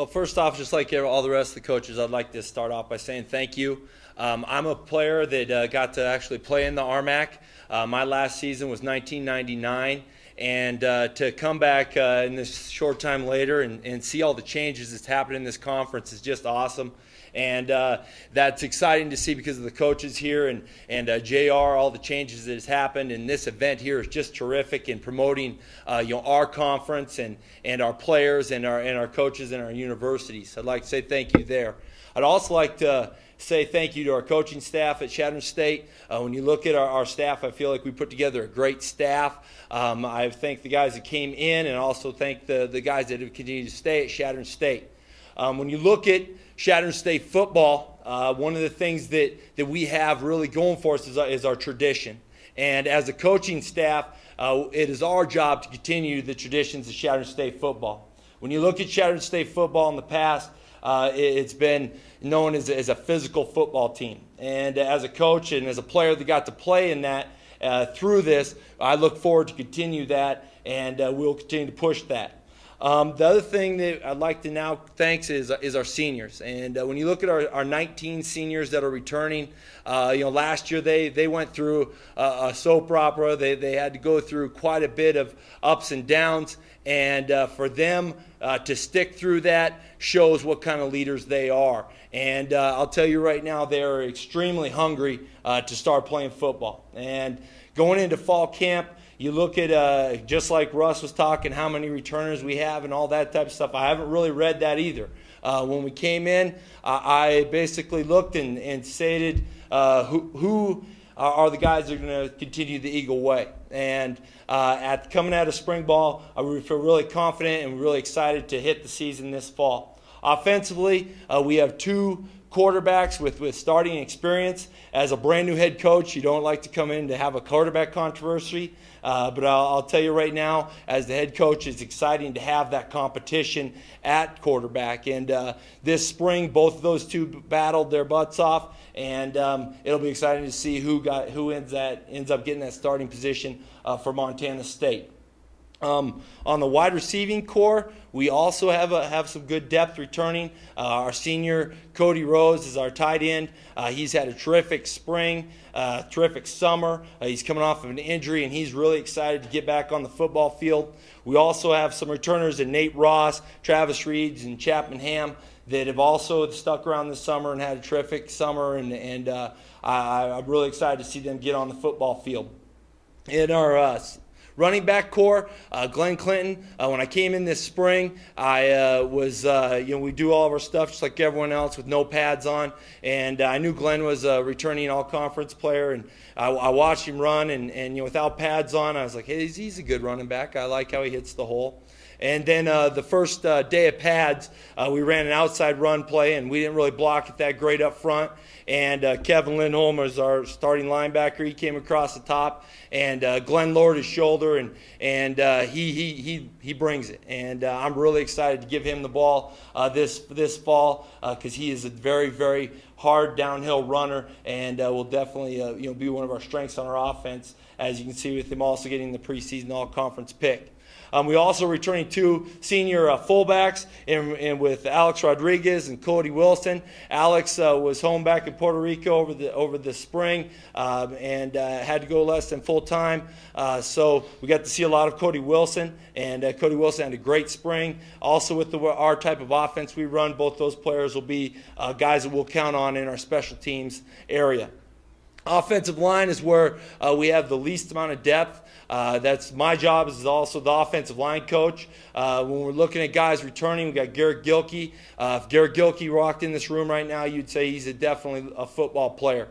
Well, first off, just like all the rest of the coaches, I'd like to start off by saying thank you. I'm a player that got to actually play in the RMAC. My last season was 1999, and to come back in this short time later and see all the changes that's happened in this conference is just awesome. And that's exciting to see because of the coaches here and JR, all the changes that has happened. And this event here is just terrific in promoting our conference and our players and our coaches and our universities. I'd like to say thank you there. I'd also like to say thank you to our coaching staff at Chadron State. When you look at our staff, I feel like we put together a great staff. I thank the guys that came in and also thank the guys that have continued to stay at Chadron State. When you look at Chadron State football, one of the things that we have really going for us is our tradition. And as a coaching staff, it is our job to continue the traditions of Chadron State football. When you look at Chadron State football in the past, it's been known as a physical football team. And as a coach and as a player that got to play in that through this, I look forward to continue that, and we'll continue to push that. The other thing that I'd like to now thank is our seniors. And when you look at our 19 seniors that are returning, last year they went through a soap opera. They had to go through quite a bit of ups and downs. And for them to stick through that shows what kind of leaders they are. And I'll tell you right now, they are extremely hungry to start playing football. And going into fall camp, you look at, just like Russ was talking, how many returners we have and all that type of stuff. I haven't really read that either. When we came in, I basically looked and stated who are the guys that are going to continue the Eagle way. And coming out of spring ball, I feel really confident and really excited to hit the season this fall. Offensively, we have two quarterbacks with starting experience. As a brand new head coach, you don't like to come in to have a quarterback controversy. But I'll tell you right now, as the head coach, it's exciting to have that competition at quarterback. And this spring, both of those two battled their butts off, and it'll be exciting to see who ends up getting that starting position for Montana State. On the wide receiving core, we also have some good depth returning. Our senior, Cody Rose, is our tight end. He's had a terrific spring, terrific summer. He's coming off of an injury, and he's really excited to get back on the football field. We also have some returners in Nate Ross, Travis Reeds, and Chapman Ham that have also stuck around this summer and had a terrific summer, and I'm really excited to see them get on the football field. In our running back core, Glenn Clinton. When I came in this spring, I we do all of our stuff just like everyone else with no pads on, and I knew Glenn was a returning all-conference player, and I watched him run, and without pads on, I was like, hey, he's a good running back. I like how he hits the hole. And then the first day of pads, we ran an outside run play, and we didn't really block it that great up front. And Kevin Lindholm was our starting linebacker. He came across the top, and Glenn lowered his shoulder, and he brings it. And I'm really excited to give him the ball this fall because he is a very, very hard downhill runner, and will definitely be one of our strengths on our offense, as you can see with him also getting the preseason all-conference pick. We also returning two senior fullbacks and with Alex Rodriguez and Cody Wilson. Alex was home back in Puerto Rico over the spring and had to go less than full time. So we got to see a lot of Cody Wilson, and Cody Wilson had a great spring. Also with our type of offense we run, both those players will be guys that we'll count on in our special teams area. Offensive line is where we have the least amount of depth. That's my job is also the offensive line coach. When we're looking at guys returning, we got Garrett Gilkey. If Garrett Gilkey walked in this room right now, you'd say he's definitely a football player.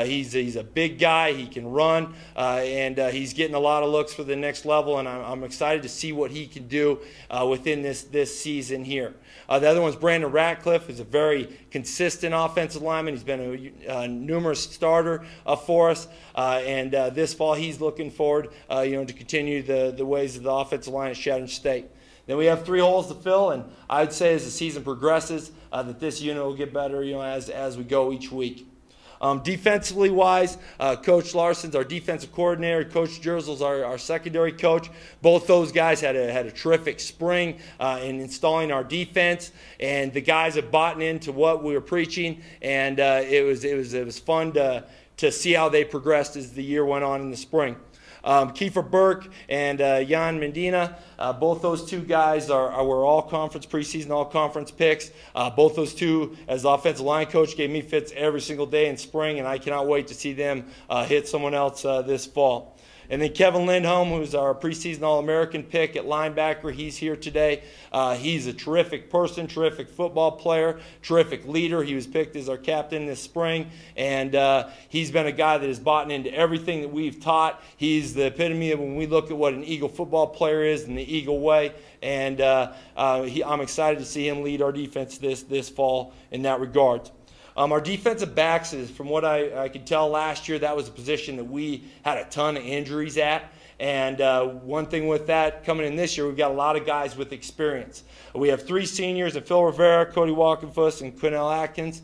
He's a big guy. He can run, and he's getting a lot of looks for the next level, and I'm excited to see what he can do within this season here. The other one's Brandon Ratcliffe. He's a very consistent offensive lineman. He's been a numerous starter for us, and this fall he's looking forward to continue the ways of the offensive line at Chadron State. Then we have 3 holes to fill, and I'd say as the season progresses that this unit will get better as we go each week. Defensively wise, Coach Larson's our defensive coordinator. Coach Jerzel's our secondary coach. Both those guys had a terrific spring in installing our defense, and the guys have bought into what we were preaching, and it was fun to see how they progressed as the year went on in the spring. Kiefer Burke and Jan Medina, both those two guys were all-conference preseason, all-conference picks. Both those two, as the offensive line coach, gave me fits every single day in spring, and I cannot wait to see them hit someone else this fall. And then Kevin Lindholm, who's our preseason All-American pick at linebacker, he's here today. He's a terrific person, terrific football player, terrific leader. He was picked as our captain this spring, and he's been a guy that has bought into everything that we've taught. He's the epitome of when we look at what an Eagle football player is in the Eagle way, and I'm excited to see him lead our defense this fall in that regard. Our defensive backs, from what I could tell last year, that was a position that we had a ton of injuries at. And one thing with that coming in this year, we've got a lot of guys with experience. We have 3 seniors in Phil Rivera, Cody Walkenfuss, and Quinnell Atkins.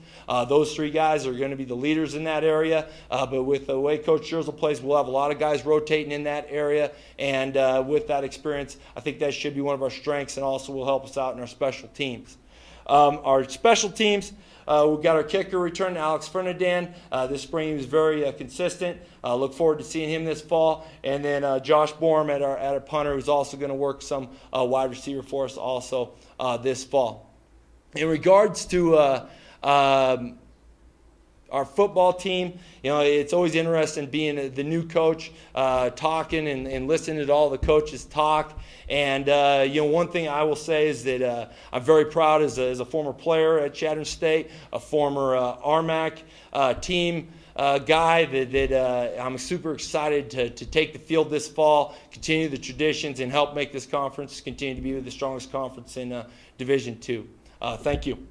Those 3 guys are going to be the leaders in that area. But with the way Coach Jerzel plays, we'll have a lot of guys rotating in that area. And with that experience, I think that should be one of our strengths, and also will help us out in our special teams. Our special teams, we've got our kicker return, Alex Fernandan. This spring he was very consistent. Look forward to seeing him this fall. And then Josh Borm at our punter, who's also going to work some wide receiver for us also this fall. In regards to our football team, it's always interesting being the new coach, talking and listening to all the coaches talk. And, one thing I will say is that I'm very proud as a former player at Chadron State, a former RMAC team guy, that I'm super excited to take the field this fall, continue the traditions, and help make this conference continue to be the strongest conference in Division II. Thank you.